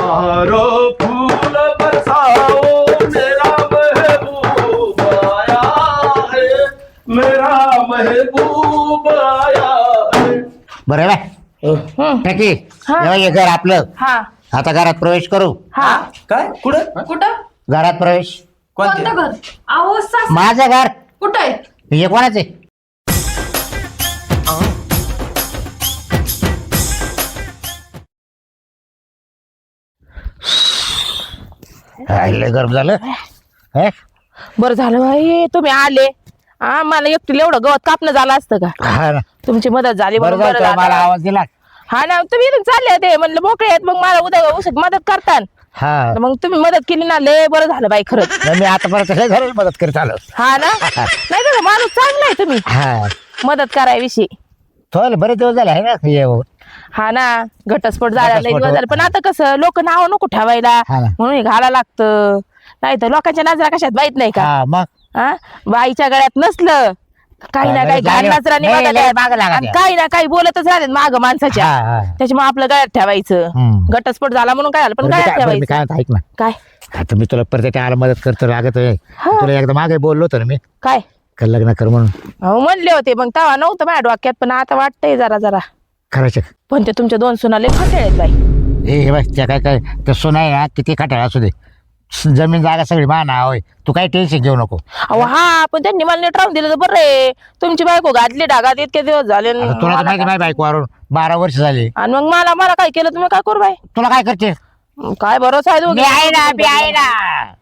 चारो फूल बरसाओ मेरा महबूब आया है, मेरा महबूब आया है. बरं बाय टकी हे घर आपलं. हा आता घरात प्रवेश करू. हा काय कुठं कुठं घरात प्रवेश. कोणतं घर? अहो सास माझं घर कुठं आहे? हे कोणाचे? लय गरम झालं. हे? बरं झालं भाई तुम्ही आले. हा मला एकटीला एवढं गवत कापणं झालं असतं का? हा ना. तुमची मदत झाली बरं म्हणून बरं झालं मला झालं. आवाज दिला. हा ना तुम्ही इथून चालले होते म्हणलं मोकळे आहेत मग मला उद्या मदत करतान. हा मग तुम्ही मदत केली ना लय बरं झालं बाई खरंच. मी आतापर्यंत लय घरी मदत करत आलो. हा ना नाही का माणूस चांगला आहे तुम्ही हा मदत करायविषयी. थोडे बरेच दिवस झाले आहे ना हे होऊन. हा ना घटस्फोट झाला लय घटस्फोट दिवस झाले पण आता कसं लोक नाव नको ठेवायला हा ना. म्हणून हे घाला लागतं. नाही तर लोकांच्या नजरा कशात माहित नाही का? हा मग हा बाईच्या गळ्यात नसलं काही ना काही घाण नजराने नाही, बघायला लय मागं लागायचं. आणि काही ना काही बोलतच राहतात माग माणसाच्या. हा, हा. त्याच्यामुळे आपलं गळ्यात ठेवायचं. हम्म. घटस्फोट झाला म्हणून काय झालं पण बरं, मी गळ्यात काय बरं, मी ठेवायचं. काय म्हणतो, ऐक ना. काय आता मी तुला परत आला मदत करतो लागत आहे. हा. तुला एकदा मागे बोललो होतो ना मी काय का लग्न कर म्हणून. अहो म्हणले होते मग तेव्हा नव्हतं माझ्या डोक्यात पण आता वाटतंय जरा जरा. करायचं. पण ते तुमच्या दोन सुना लय खटेळ आहेत बाई. हे बघ त्या काय काय त्या सोना आहे ना किती खटाळ असू दे जमीन जागा सगळी मान होय. तू काही टेन्शन घेऊ नको. अहो हा पण त्यांनी मला नीट राहून दिलं तर बरं आहे. तुमची बायको घातली डागात इतके दिवस झाले आता तुला तर माहिती नाही बायको वरून 12 वर्ष झाली. आणि मग मला मला काय केलं तुम्ही काय करू बाई? तुला काय करते? काय भरोसा आहे मी आहे ना मी आहे ना.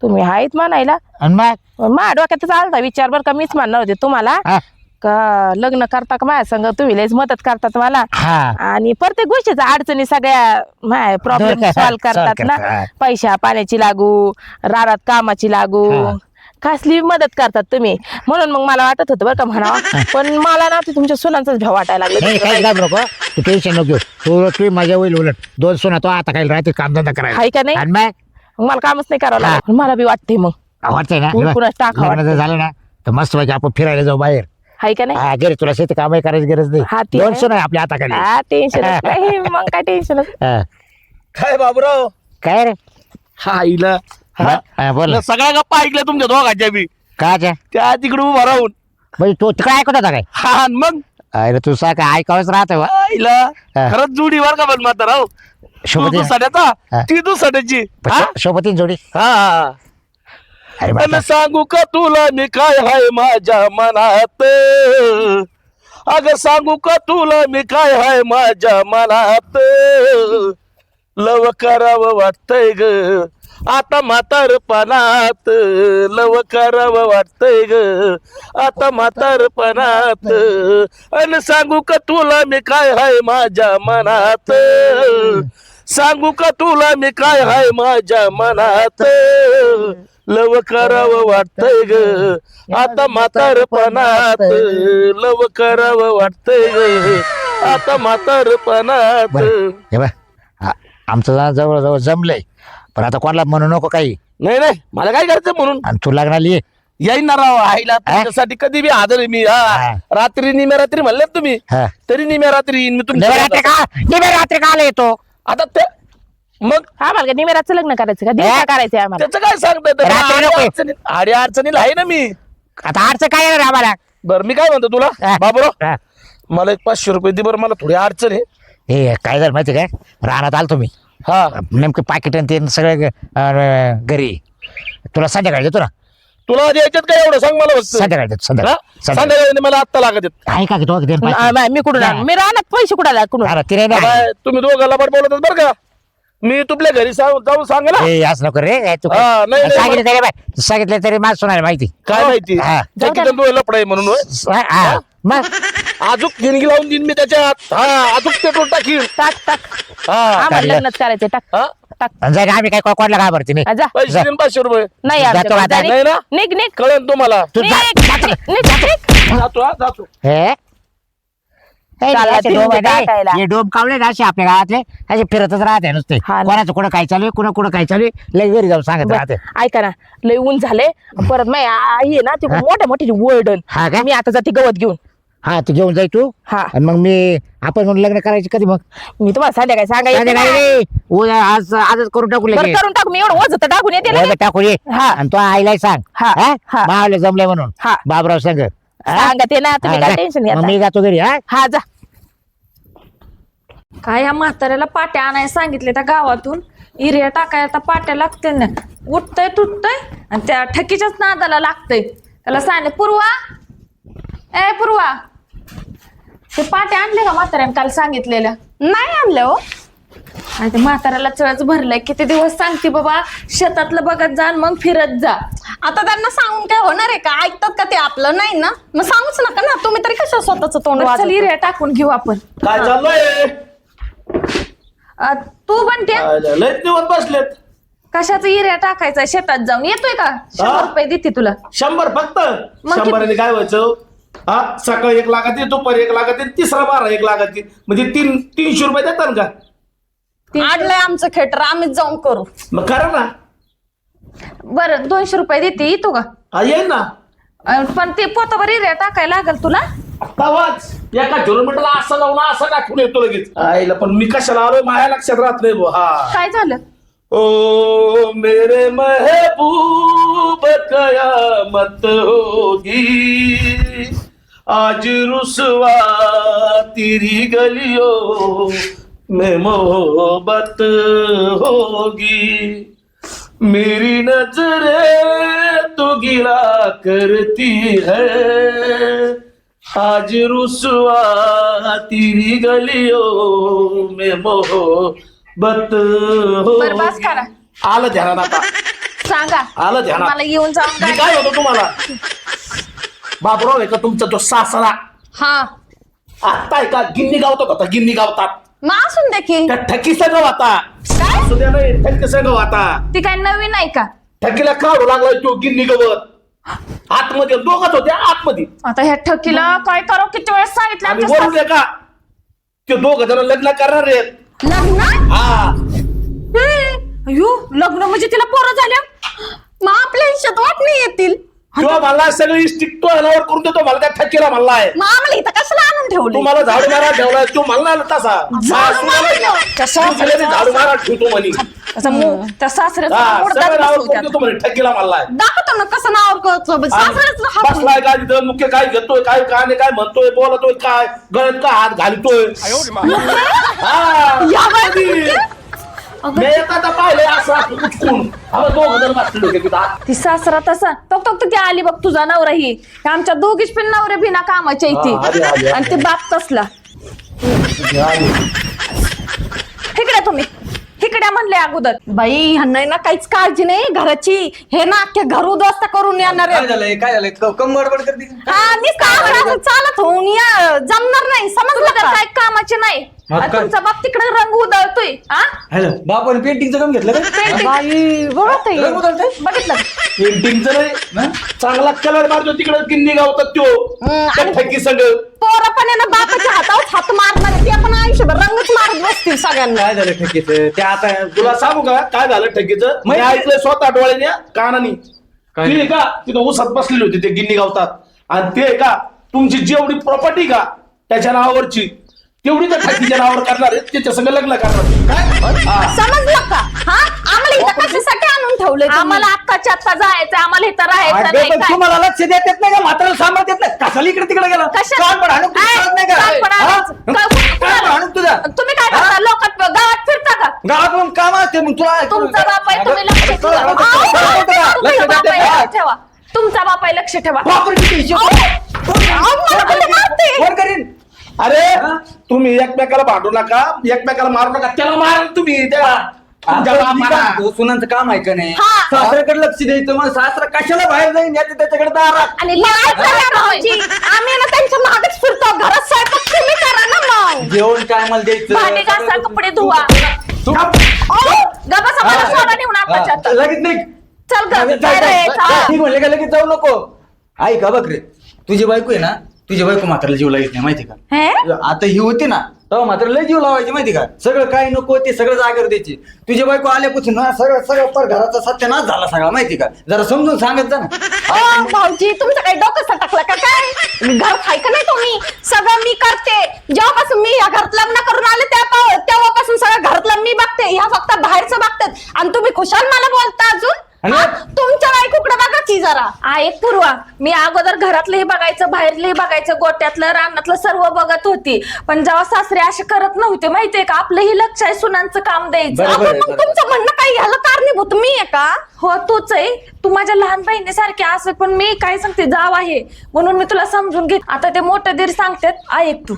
तुम्ही आहेत म्हणायला. आणि मग माझ्या डोक्यात चालता विचार बरं का मीच म्हणणार होते तुम्हाला हा, का लग्न करता का माझ्या संग तुम्ही लयच मदत करतात मला हा. आणि प्रत्येक गोष्टीचा अडचणी सगळ्या प्रॉब्लेम दूर सॉल्व्ह करतात solve ना. करतात. पैशा पाण्याची लागू रानात कामाची लागू हा. कसली मदत करतात तुम्ही म्हणून मग मला वाटत होतं बरं का म्हणावं पण मला ना ते तुमच्या सुनांचाच भेव वाटायला नाही काही लागलं. घाबरू नको. तू टेन्शन नको घेऊ. तू मजा होईल उलट 2 सोना तो आता काही राहते कामधंदा करायला. हाय का नाही? आणि मग मग मला कामच नाही करावं लागलं मला बी वाटते मग वाटतंय ना पुन्हा टाका लग्न जर वाटतं. झालं ना तर मस्त पैकी आपण फिरायला जाऊ बाहेर. हाय का नाही? हा घरी तुला शेती कामही करायची गरज हा, नाही. ती 2 आहे. सोना आहे आपल्या हाताखाली. हा टेन्शन नाही मग काय टेन्शन हा. काय बाबूराव काय रे? हा हिला हा, बोल ना. सगळ्या गप्पा ऐकल्या तुमच्या दोघांच्या बी काच्या त्या तिकडे उभा राहून. म्हणजे तू तिकडे ऐकत होता काय? हा आणि मग अरे तू काय ऐकावंच राहतं वा. हिला हा. खरंच जुडी वर का पण म्हातारा हो. तू शोभती दुसऱ्याचा हा. ती दुसऱ्याची. हा? शोभतीन जोडी. हा अरे पण बाबा. सांगू का तुला मी काय हाय माझ्या मनात. अगं सांगू का तुला मी काय हाय माझ्या मनात. लव करावं वाटतंय ग आता म्हातारपणात. लव करावं वाटतंय ग आता म्हातारपणात. अन सांगू का तुला मी काय हाय माझ्या मनात. सांगू का तुला मी काय हाय माझ्या मनात. लव करावं वाटतंय ग आता म्हातारपणात. लव करावं वाटतंय ग आता म्हातारपणात. बरं हे बघ आमचं जवळ जमलंय पण आता कोणाला म्हणू नको काही. नाही नाही मला काय करायचं म्हणून आणि तू लग्नाला ये. येईन ना राव आईला तुमच्यासाठी कधी बी आदर आहे मी. हा रात्री निम्या रात्री म्हणले ना तुम्ही हा. तरी निम्या रात्री येईन मी रात्री तुमच्या. रात्री का आला येतो? आता ते मग आम्हाला निमेराचं लग्न करायचं का दिवसा करायचंय आम्हाला? त्याचं काय रात्री नको. सांगताय आडी अडचणीला आहे ना मी. आता अडचण काय येणार आम्हाला? बरं मी काय म्हणतो तुला हा. बाबूराव हा. मला एक 500 रुपये दे बरं मला थोडी अडचण आहे. हे काय झालं माहिती काय रानात आलो तुम्ही हा नेमकं पाकिट आणि ते सगळे घरी तुला संध्याकाळी देतो ना. तुला द्यायच्यात काय एवढं सांग मला फक्त. संध्याकाळी देतो हा? संध्याकाळी संध्याकाळी मला आत्ता लागत आहेत. आहे का तो देन नाही, मी कुठून आणू? मी राहणार पैसे कुठे कुठून? तिने बाय, तुम्ही दोघांना पण बोलतात बरं का. मी तुपल्या घरी जाऊन सांग ना. असं नको रे तू हा, नाही, नाही, सांगितलं तरी बाय सांगितलं तरी माझ सोनार माहिती. काय माहिती हा. लपड आहे म्हणून होय? हा, मग अजूक देणगी लावून देईन मी त्याच्यात. हा अजूक पेट्रोल टाकीन. टाक टाक हा आम्हाला काढलं. लग्नच करायचंय टाक हा? टाक आणि जागा आम्ही काय कोणाला घाबरते नाही. जा पैसे देईन 500 रुपये. नाही जातो आमच्याकडे. आता. जा, नाही ना? निघ निघ कळेल तुम्हाला. तू जा- निघ, निघ, निघ. जातो हा जातो. हे चालला असे तिरंगी डोम आहे ना, टाकायला. हे डोम कावले ना असे आपल्या गावातले असे फिरतच राहते नुसते. हा ना. कोणाचं कुठं काय चालू आहे कुणा काय चालू आहे लय घरी जाऊन सांगत राहते. बरं, ऐका ना लय ऊन झाले परत माझी आई आहे ना ती मोठ्या मोठी वरडण. हा का? मी आता जाते गवत घेऊन. हा ते घेऊन जाय तू. हा. आणि मग आपण म्हणून लग्न करायचं कधी मग? मी तुम्हाला संध्याकाळी सांगायचं संध्याकाळी नाही, उद्या आजच करून टाकू बरं, लगेच. करून टाकू. मी एवढं वजन तर टाकून येते ना. उद्या टाकू ये. हा. आणि तो आईलाही सांग हा, हा. मावले जमले म्हणून. हा. बाबराव सांग. सांगा ते ना, तुम्ही काय टेन्शन मग मी घ्या. जातो घरी. हा हा जा. काय ह्या म्हाताऱ्याला पाट्या आणायला सांगितले त्या गावातून. इरिया टाकायला तर पाट्या लागते ना. उठतय तुटतय आणि त्या ठकीच्याच नादाला लागतय. त्याला सांगितलं पूर्वा, ए पूर्वा, ते पाट्या आणले का म्हाताऱ्याने काल सांगितलेल्या? नाही आणलं हो. आणि ते म्हाताऱ्याला चळच भरलंय. किती दिवस सांगते बाबा शेतातलं बघत जा आणि मग फिरत जा. आता त्यांना सांगून काय होणार आहे का? ऐकतात का ते आपलं? नाही ना, मग सांगूच नका ना. तुम्ही तरी कशा स्वतःच तोंड बरं, चल वाजवता? इरिया टाकून घेऊ आपण. काय चाललंय? तू बनते लय दिवस बसलेत. कशाचं इरिया टाकायचा शेतात जाऊन येतोय का? 100 रुपये देते तुला. 100 फक्त. मग 100 काय व्हायचं? हा, सकाळी 1 लाखात येईल, दुपारी 1 लाखात येईल, तिसरा 12 1 लाखात येईल. म्हणजे 300 रुपये देतात का? आडलंय आमचं खेटर, आम्हीच जाऊन करू. मग करा ना. बरं 200 रुपये देते, येतो का? हा, येईल ना. पण ते पोतावर इरिया टाकायला लागल तुला. आताच एका किलोमीटरला असं जाऊन असं टाकून येतो लगेच. आईला पण मी कशाला आलोय माझ्या लक्षात राहत नाही बुवा. हा. काय झालं? ओ मेरे महबूब कयामत होगी, आज रुसवा तेरी गलियों में मोहब्बत होगी, मेरी नजरें तो गिला करती है, आज रुसवा तेरी गलियों में मोहब्बत बरं बस होगी. करा. आलं ध्यानात आता. सांगा आलं ध्यानात. मला येऊन जाऊन मी गाडी- काय होतो तुम्हाला बाबराव आहे का तुमचा तो सासरा? हा, आत्ता आहे का गिन्नी गावतात होता? गिन्नी गावतात मग असून दे की. त्या ठकी संघ होता. काय? सुद्या नाही, ठकी संघ होता. ती काय नवीन आहे का? ठकीला काढू लागलाय तो गिन्नी गवत. आतमध्ये दोघच होते आतमध्ये. आता ह्या ठकीला काय करावं? किती वेळेस सांगितलं आणि आमच्या वरून दे का ते दोघ जण लग्न करणार आहेत. लग्न? हा, अयो लग्न म्हणजे तिला पोरं झाल्या? मग आपल्या हिशोबात वाटणी येतील. तो मला सगळी स्टिक तो अनावर करून देतो. मला त्या ठकीला म्हणलाय मग आम्हाला इथं कशाला आणून ठेवलं? तुम्हाला झाडू मारा ठेवलाय. तो म्हणला ना तसा झाडू मारा ठेवतो म्हणे. त्या सासऱ्याचं हा, मोडदात सगळं नावावर बसवत्यात. करून देतो म्हणे. ठकीला म्हणलाय. दाखवतो ना कसं नाव करतो. सासऱ्याचं हात बसलाय काय तिथं मुख्य काय घेतोय काय काय काय म्हणतोय बोलतोय काय गळ्यात काय हात घालतोय. हा, या बाई, कधी? मी आता पाहिले असं उचकून आम्हाला दोघं जण बसलेले होते तिथं. ती सासरा तसा तो ती आली बघ तुझा नवरा ही आमच्या दोघीच पण नवरे बिना कामाच्या हा, आली, आली, इथे आणि ते बाप तसला. इकडे तुम्ही इकडे म्हणले अगोदर. बाई, ह्यांना ना काहीच काळजी नाही घराची. हे ना अख्खे घर उद्ध्वस्त करून येणार काय आहे. झालंय काय झालंय कम गडबड करते हा, नुसतं आवरावर चालत होऊन या जमणार नाही. समजलं तुला का? काय कामाचे नाही. मग आणि काय? तुमचा बाप तिकडे रंग उधळतोय. हा हॅलो बापाने पेंटिंगचं काम घेतलं का? बाई, बरोबर आहे. रंग उधळतंय? बघितलं पेंटिंगचं नाही चांगला कलर मारतो तिकडे गिन्नी गावतात तो त्या आणि- ठकी संघ. पोरं पण आहे ना बापाच्या हातावर हात मारणार आहे. ते पण आयुष्यभर रंगच मारत बसतील सगळ्यांना. काय झालं ठेकीचं ते आता तुला सांगू का काय झालं ठकीचं? मी माहिती- ऐकलंय स्वतः डोळ्याने कानानी. काय? ती आहे का तिथं ऊसात बसलेली होती ते गिन्नी गावतात. आणि ते आहे का तुमची जेवढी प्रॉपर्टी का त्याच्या नावावरची तेवढी त्या ठकीच्या नावावर करणार आहे. त्याच्या संग लग्न करणार. हा. समजलं का? हा, आम्हाला इथं कशासाठी आणून ठेवलंय तुम्ही? आम्हाला आत्ताच्या आत्ता जायचं आम्हाला इथं राहायचं अगं, नाही पण काय. तुम्हाला लक्ष देत येत नाही का? म्हातारा सांभाळत येत नाही कशाला इकडे तिकडे गेला? कशा- कान पण हाणून तुला ऐ, कळत नाही का? कान पण हा? हाणायचं. कान पण हाणून तुझा तुम्ही काय करता लोकात गावात फिरता का? गावात मग काम असते मग तुला तुमचा बाप आहे तुम्ही लक्ष ठेवा. तुला- तुमचा लक्ष बाप देत आहे, नाही. लक्ष ठेवा. तुमचा बाप आहे लक्ष ठेवा. प्रॉपर्टीचे हिशोब. मला कुठे मारते? कोण करीन? अरे तुम्ही एकमेकाला भांडू नका एकमेकाला मारू नका. त्याला मारा तुम्ही त्याला. तुमच्या आता बापाला. मी काय म्हणतो, सुनांचं काम आहे का नाही? हा. सासऱ्याकडे लक्ष द्यायचं मग सासरा कशाला बाहेर जाईन याचं त्याच्याकडे दारात. आणि लाज आहे भाऊजी. आम्ही ना त्यांच्या मागच फिरतो. घरात स्वयंपाक तुम्ही करा ना मग. जेवण काय मला द्यायचं भांडे घासा कपडे धुवा. गबा समाला सोडा नेऊन आताच्या हा, आता. लगेच नाही चल ग काय रे, चला. ठीक म्हणले का लगेच जाऊ नको. ऐक का बघ रे तुझी बायको आहे ना तुझी बायको म्हाताऱ्याला जीव लागत नाही माहिती का? हे? आता ही होती ना तेव्हा मात्र लय जीव लावायची माहिती का, सगळं काय नको ते सगळं जागेवर द्यायची. तुझी बायको आल्यापासून ना सगळं पर घराचा सत्यानाश झाला सगळा माहिती का, जरा समजून सांगत जा ना. ओ भाऊजी तुमचं काही डोकं सटकलं का काय? घर खाय का नाही तुम्ही? सगळं मी करते. जेव्हापासून मी या घरात लग्न करून आले तेव्हापासून सगळं घरातलं मी बघते, ह्या फक्त बाहेरचं बघतात आणि तुम्ही खुशाल मला बोलता अजून. आणि- हा? तुमच्या बायकोकडे बघा की जरा. ऐक पूर्वा, मी अगोदर घरातलंही बघायचं, बाहेरलंही बघायचं, गोट्यातलं रानातलं सर्व बघत होती. पण जेव्हा सासरे असे करत नव्हते माहितीये का, आपलंही लक्ष आहे सुनांचं काम द्यायचं. बरोबर आहे, आपण मग बरोबर. तुमचं म्हणणं काय ह्याला कारणीभूत मी आहे का? हो तूच आहे, तू माझ्या लहान बहिणीसारखी असत, पण मी काय सांगते जाव आहे म्हणून मी तुला समजून घेत. आता ते मोठे दीर सांगतात ऐक तू.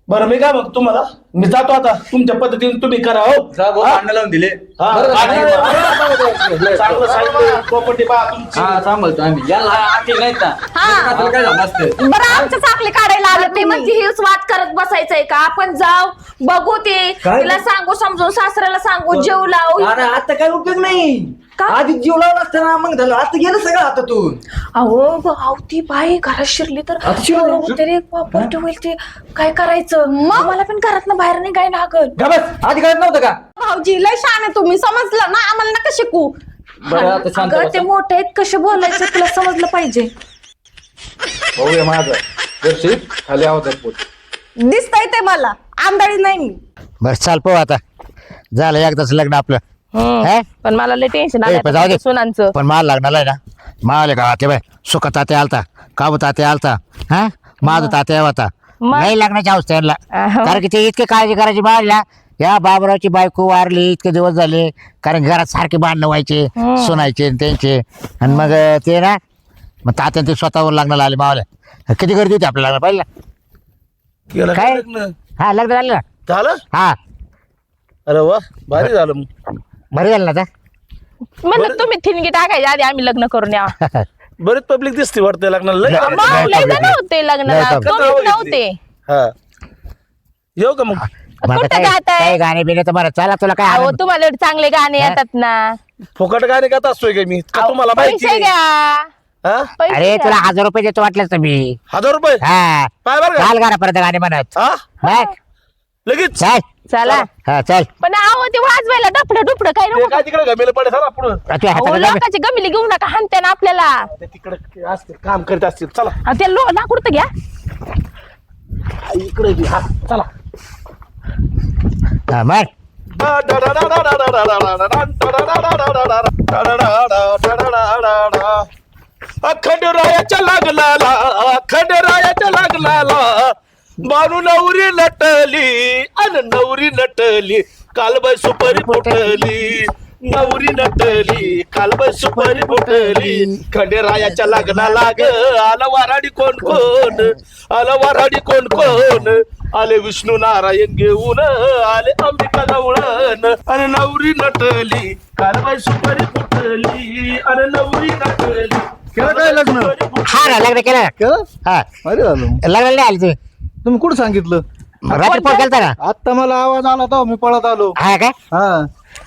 बरं मी काय बघ तुम्हाला, मी जातो आता, तुमच्या पद्धतीने तुम्ही करा. हो जा भाऊ, भांडणं लावून दिले. हा, बरं झालं. चांगलं सांगितलं, प्रॉपर्टी पहा तुमची. हा सांभाळतो आम्ही, याला आखी नाहीत ना. आपलं काय झालं असतं. बरं आमचं चाकले काढायला आलं मी म्हणजे हेच वाद करत बसायचंय का, आपण जाऊ बघू ते, काय? तिला सांगू समजून, सासऱ्याला सांगू, जेव लावू. अरे आता काय उपयोग नाही, का? आधी जीव लावला असताना मग झालं, आता गेलं सगळं हातातून. अहो ती बाई घरात शिरली तर आता शिरली? तरी प्रॉपर्टी होईल, ते काय करायचं? मग मला पण घरातनं बाहेर निघाय लागल. का बस आधी कळत नव्हतं का? भाऊजी लय शान आहे तुम्ही, समजलं ना, आम्हाला नका शिकू. बरं आता शांत अगं ते बसा. मोठे आहेत, कसे बोलायचं तुला समजलं पाहिजे. भाऊ आहे माझा, दर्शित खाली आवाजात बोल. दिसतंय ते मला, आंधळी नाही मी. बरं चाल पाहू आता, झालं एकदाच लग्न आपलं. हे? पण मला लय टेन्शन ए, पण जाऊ आलं दे. सुनांचं. पण मला लग्नाला आहे ना, मावले का ते बाय सुख तात्या आलता, काबू तात्या आलता, हा माझा तात्या होता. मग? नाही लग्नाच्या अवस्थेला, अहो. कारण की ते इतके काळजी करायची बाळला. या बाबरावची बायको वारली, इतके दिवस झाले, कारण घरात सारखे भांडणं व्हायचे सुनायचे आणि त्यांचे. आणि मग ते ना, मग तात्या ते स्वतःवर लग्नाला आले मावल्या. किती गर्दी होती आपल्या लग्न पाहिलं केलं काय? का लग्न? हा लग्न झालं ना. झालं? हा अरे वा, भारी झालं मग. बरं झालं ना म्हणलं तुम्ही ठिणगी टाकायच्या आधी आम्ही लग्न करून यावं. बरेच पब्लिक दिसते वाटते लग्नाला. लय नाही. आवडते. मग लय public जण होते लग्नाला, लय public. तुम्हीच नव्हते. हा येऊ का मग? मग कुठं काय जाताय? काय गाणे बिणे तर बरं चला तुला काय अहो आनंद? तुम्हाला एवढे चांगले गाणे हा? येतात ना. फुकट गाणे गात असतोय का मी का तुम्हाला माहिती पैसे नाही? घ्या, हा? पैसे अरे घ्या. तुला 1000 रुपये देतो वाटलं तर मी. 1000 रुपये हा पाय बरं का? चाल गाण्यापर्यंत गाणे म्हणत. हा बघ, लगेच चल चला. हा चल. पण अहो ते वाजवायला डफडं डुपडं काय ते नको. काय तिकडे गमेल पडे सर पुढं तुझ्या अहो हाताला जमेल. लोकांची गमिली घेऊ नका, हाणते ना आपल्याला. ते तिकडे असतील काम करीत असतील. चला अहो, ते लाकूड तर घ्या. इकडे घे. हा चला. हा, मग खंडरायाच्या लागला, खंडरायाच्या लागला, बानू नवरी नटली अन नवरी नटली, कालबाई सुपारी फुटली, नवरी नटली, कालबाई सुपारी फुटली, खंडेरायाच्या लग्नाला ग आला वराडी कोण कोण, आला वराडी कोण कोण, आले विष्णू नारायण घेऊन, आले अंबिका गवळण, आणि नवरी नटली, कालबाई सुपारी फुटली, आणि नवरी नटली. केलं काय लग्न? हा ना लग्न केलं. केलं? हा अरे झालं. लग्नाला नाही आले तुम्ही. तुम्ही कुठं सांगितलं? रात्री फोन केलता का? आता मला आवाज आला तर मी पळत आलो. हा काय हा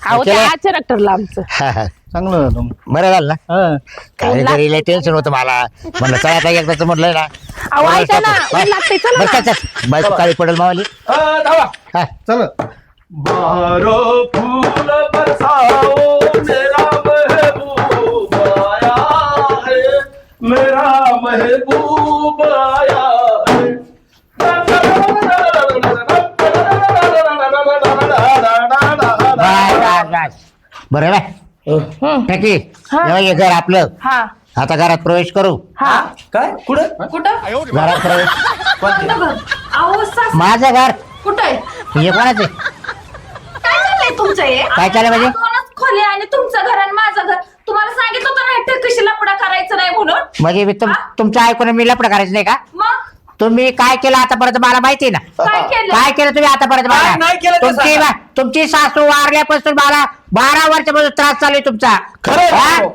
अहो ते केलं? अचानक ठरलं आमचं. हा, हा. चांगलं झालं. बरं झालं ना. हा काय घरी लय टेन्शन होतं मला. म्हणलं चला आता एकदाच म्हटलंय ना. अहो ऐका ना, ऊन लागतंय, चला बरं ना. चल चल बायको काळी पडेल मावली. धावा. हा चला. बारो फूल बरसाओ, मेरा महबूब आया है, मेरा महबूब आया है. बस, बस, बस. बरं बाय टकी हे घर आपलं. हा आता घरात प्रवेश करू. हा काय कुठं? कुठं? घरात प्रवेश. कोणतं घर? अहो सास माझं घर कुठं आहे? हे कोणाचं आहे? काय चाललंय तुमचं हे? काय चाललं म्हणजे? दोनच खोली आणि तुमचं घर आणि माझं घर. तुम्हाला सांगितलं होतं ना हे कशी लपडा करायचं नाही म्हणून. म्हणजे मी तुमचं ऐकून मी लपड करायचं नाही का? मग तुम्ही काय केलं आतापर्यंत मला माहिती आहे ना. काय केलं? काय केलं तुम्ही आतापर्यंत काय नाही केलं ते तुमची सांगा. तुमची सासू वारल्यापासून मला 12 वर्षापासून त्रास चालू आहे तुमचा. खरं हा?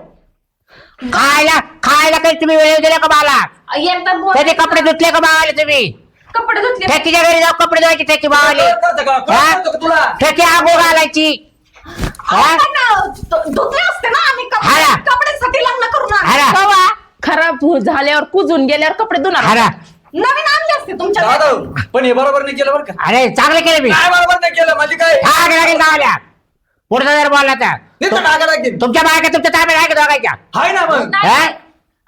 खायला खायला काही तुम्ही वेळ दिला का मला? एकदा त्याचे कपडे धुतले का मावाले तुम्ही? कपडे धुतले. ठेकीच्या घरी जाऊ कपडे धुवायचे ठेकी मावाले. तुला ठेकी आंघोळ घालायची. हा? धुतले असते ना आम्ही हा ना. कपड्यांसाठी लग्न करून आलो. हा ना? कवा खराब झाल्यावर कुजून गेल्यावर कपडे धुणार. हा ना? नवीन आणले असते तुमच्या दादा पण हे बरोबर नाही केलं बरं का अरे चांगलं केलं मी काय बरोबर नाही केलं म्हणजे काय गावल्या पुढचा जर बोलला तर नुसतं टाका टाकीन. तुमच्या बायका तुमच्या ताब्यात आहे का दोघांच्या हाय ना मग नाही, हा?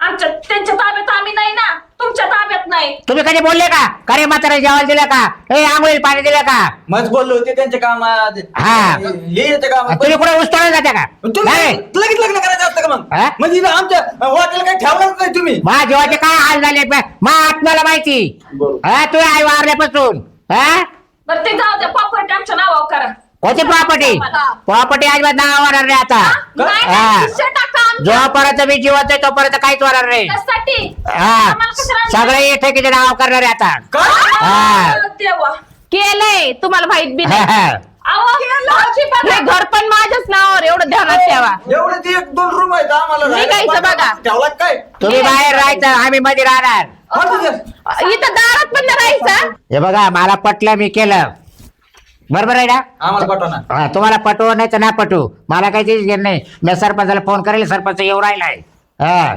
आमच्या त्यांच्या ताब्यात आम्ही नाही ना, तुमच्या ताब्यात नाही. तुम्ही कधी बोलले का करे म्हातारा जेवायला दिलं का हे आंघोळीला पाणी दिलं का मग बोललो होते त्यांच्या कामात हा. हे येते कामात तुम्ही कुठे उस्तळून जात्या का तुम्ही नाही. लगेच लग्न करायचं असतं का मग हा? म्हणजे इथं आमच्या हॉटेल काही ठेवलंच नाही तुम्ही मा जेवायचे काय हाल झाले मा आत्म्याला माहिती हा तू आई वारल्यापासून हा बरं ते जाऊ द्या, प्रॉपर्टी आमच्या नावावर करा. कोणती प्रॉपर्टी अजिबात नाव होणार नाही आता नाही, हा. नाही, हिस्से टाका आमच्या. जोपर्यंत मी जिवंत आहे तोपर्यंत काहीच होणार नाही त्यासाठी हा आम्हाला कशाला सगळे ठेकीचे नाव करणार आहे आता काय हा. देवा. केलंय तुम्हाला माहित बी हा, नाही हा. अहो, भाऊजी बघा. हे घर पण माझ्याच नावावर, एवढं ध्यानात ठेवा. एवढे ते 1-2 रूम आहेत आम्हाला निघायचं बघा. ठेवला काय तुम्ही बाहेर राहायचं आम्ही मध्ये राहणार हा, ठीक आहे. इथं दारात पण नाही राहायचं. हे बघा मला पटलं मी केलं बरोबर आहे ना आम्हाला पाठवणार हा, तुम्हाला पटवू नाही तर ना पटवू मला काही तेच घेणं नाही मी सरपंचाला फोन करेल सरपंच येऊ राहिलाय हा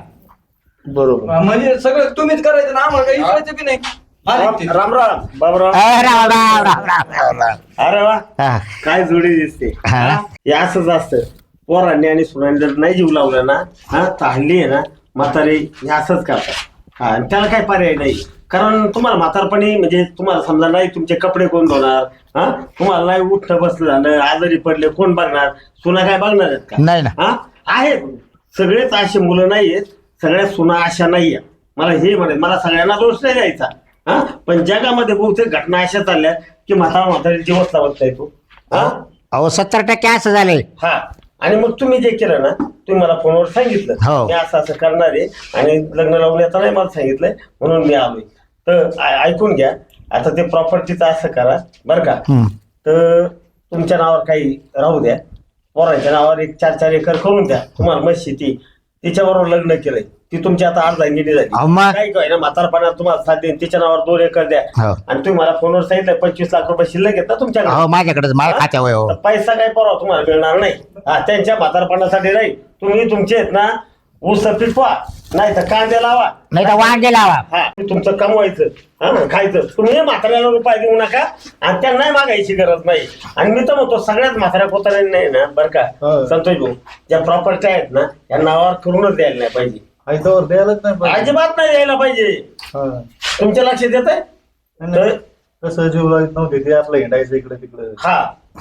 बरोबर म्हणजे सगळं तुम्हीच करायचं ना आम्हाला काही करायचं बी नाही आले ते. राम राम बाबराव राम राम राम राम राम राम अरे वा हा. काय जोडी दिसते हा. हे असंच असतं पोरांनी आणि सुनांनी जर नाही जीव लावला ना हा तर हल्ली आहे ना म्हातारे हे असंच करतात हा आणि त्याला काय पर्याय नाही कारण तुम्हाला म्हातारपणी म्हणजे तुम्हाला समजा नाही तुमचे कपडे कोण धुणार हा तुम्हाला नाही उठणं बसलं झालं आजारी पडले कोण बघणार सुना काय बघणार आहेत का नाही ना हा आहेत सगळेच असे मुलं नाहीयेत सगळ्या सुना अशा नाहीये मला हे म्हणे मला सगळ्यांना दोष नाही द्यायचा हा पण जगामध्ये बहुतेक घटना अशा चालल्या की म्हातारी जीवच लावत नाही तो हा अहो 70% असं झालंय हा आणि मग तुम्ही जे केलं ना तुम्ही मला फोनवर सांगितलं हो. मी असं असं करणार आहे आणि लग्न लावण्याचं नाही मला सांगितलंय म्हणून मी आलोय तर ऐकून घ्या आता ते प्रॉपर्टीचं असं करा बरं का हम्म. तर तुमच्या नावावर काही राहू द्या पोरांच्या नावावर 1-4 एकर करून द्या तुम्हाला मस्त शेती तिच्याबरोबर लग्न केलंय ती तुमची आता अर्धांगिनी झाली अहो मग. काही काय ना म्हातारपणात तुम्हाला साथ देईन तिच्या नावावर 2 एकर द्या हो. आणि तुम्ही मला फोनवर सांगितलं 25 लाख रुपये शिल्लक घेत ना तुमच्याकडे अहो माझ्याकडे माझ्या खात्यावर हो तर पैसा काही परवा तुम्हाला मिळणार नाही हा त्यांच्या म्हातारपणासाठी नाही तुम्ही तुमचे आहेत ना ऊस पिटवा नाही तर कांदे लावा नाही तर वांगे लावा हा तुमचं कमवायचं हा खायचं तुम्ही म्हाताऱ्याला रुपये देऊ नका आणि त्यांनाही मागायची गरज नाही आणि मी तर म्हणतो सगळ्याच म्हाताऱ्या कोताऱ्यांनी नाही ना बरं का संतोष भाऊ ज्या प्रॉपर्टी आहेत ना या नावावर करूनच द्यायला नाही पाहिजे अजिबात नाही द्यायला पाहिजे तुमच्या लक्षात येत आहे कसं जीव लावत नव्हते ते आपलं हिंडायचं इकडे तिकडे हा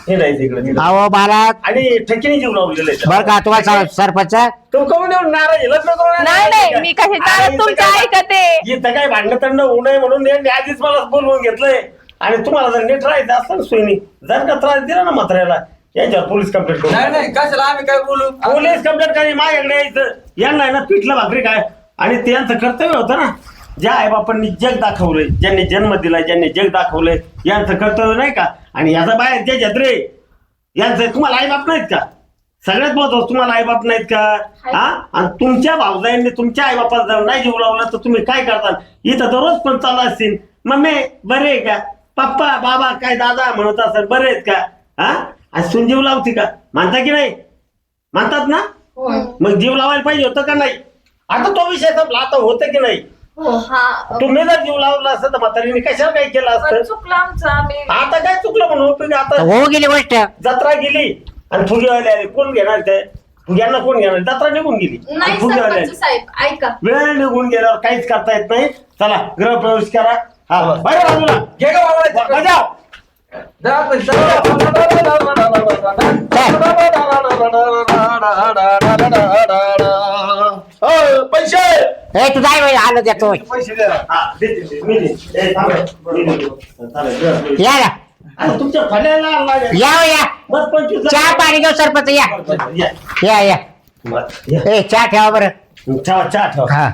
हे नाही तिकडे अहो मला आणि ठेकीने जीव लावलेलं आहे बरं का तुम्हाला सरपंच तू करून येऊन नाराज आहे? लग्न करून नाही नाही मी कशी दारात तुमचं ऐकते. इथं काही भांडण तंड होऊ नये म्हणून यांनी आधीच मला बोलवून घेतलंय आणि तुम्हाला जर नीट राहायचं असलं ना सोयीनी जर का त्रास दिला ना म्हाताऱ्याला यांच्यावर पोलीस कंप्लेंट करू नाही नाही कशाला आम्ही काय बोलू पोलीस कंप्लेंट काही माझ्याकडे यायचं यांना आहे ना पिठलं भाकरी काय आणि ते यांचं कर्तव्य होतं ना ज्या आईबापांनी जग दाखवलंय ज्यांनी जन्म दिलाय ज्यांनी जग दाखवलंय यांचं कर्तव्य नाही का आणि याचा बाहेर ज्याच्यात रे यांचं तुम्हाला आईबाप नाहीत का सगळ्यात महत्वाचं तुम्हाला आईबाप नाहीत का हा आणि तुमच्या भावजाईंनी तुमच्या आईबापाला जर नाही जीव लावला तर तुम्ही काय करता इथं तर रोज पण चालू असतील मम्मी बरे आहे का पप्पा बाबा काय दादा म्हणत असेल बरे आहेत का हा आणि सुन जीव लावती का म्हणता की नाही म्हणतात ना मग जीव लावायला पाहिजे होतं का नाही आता तो विषय संपला आता होतं की नाही तुम्ही जर जीव लावला असतं तर म्हातारीने कशाला काय केलं असतं चुकलं आमचं, आम्ही आता काय चुकलं म्हणून तुम्ही तर आता होऊ गेली गोष्ट जत्रा गेली आणि फुगेवाले आले कोण घेणार ते फुग्यांना कोण घेणार जत्रा निघून गेली आणि नाही फुगेवाले आले सरपंच साहेब ऐका वेळ निघून गेल्यावर काहीच करता येत नाही चला गृहप्रवेश करा हा बाहेर बाजूला घे का बाबा बजाव जा पण, जा. पैसे ए तू जाय बाई आलो देतो पैसे द्या हा देते मी देते. ए, थांबा. मी देतो. चालेल, गृहप्रवेश. या या आता तुमच्या फड्याला लागेल. या हो, या बस 25 चहा पाणी घेऊ सरपंच या या. या या बरं, या. ए चहा ठेवा बरं चहा ठेवा हा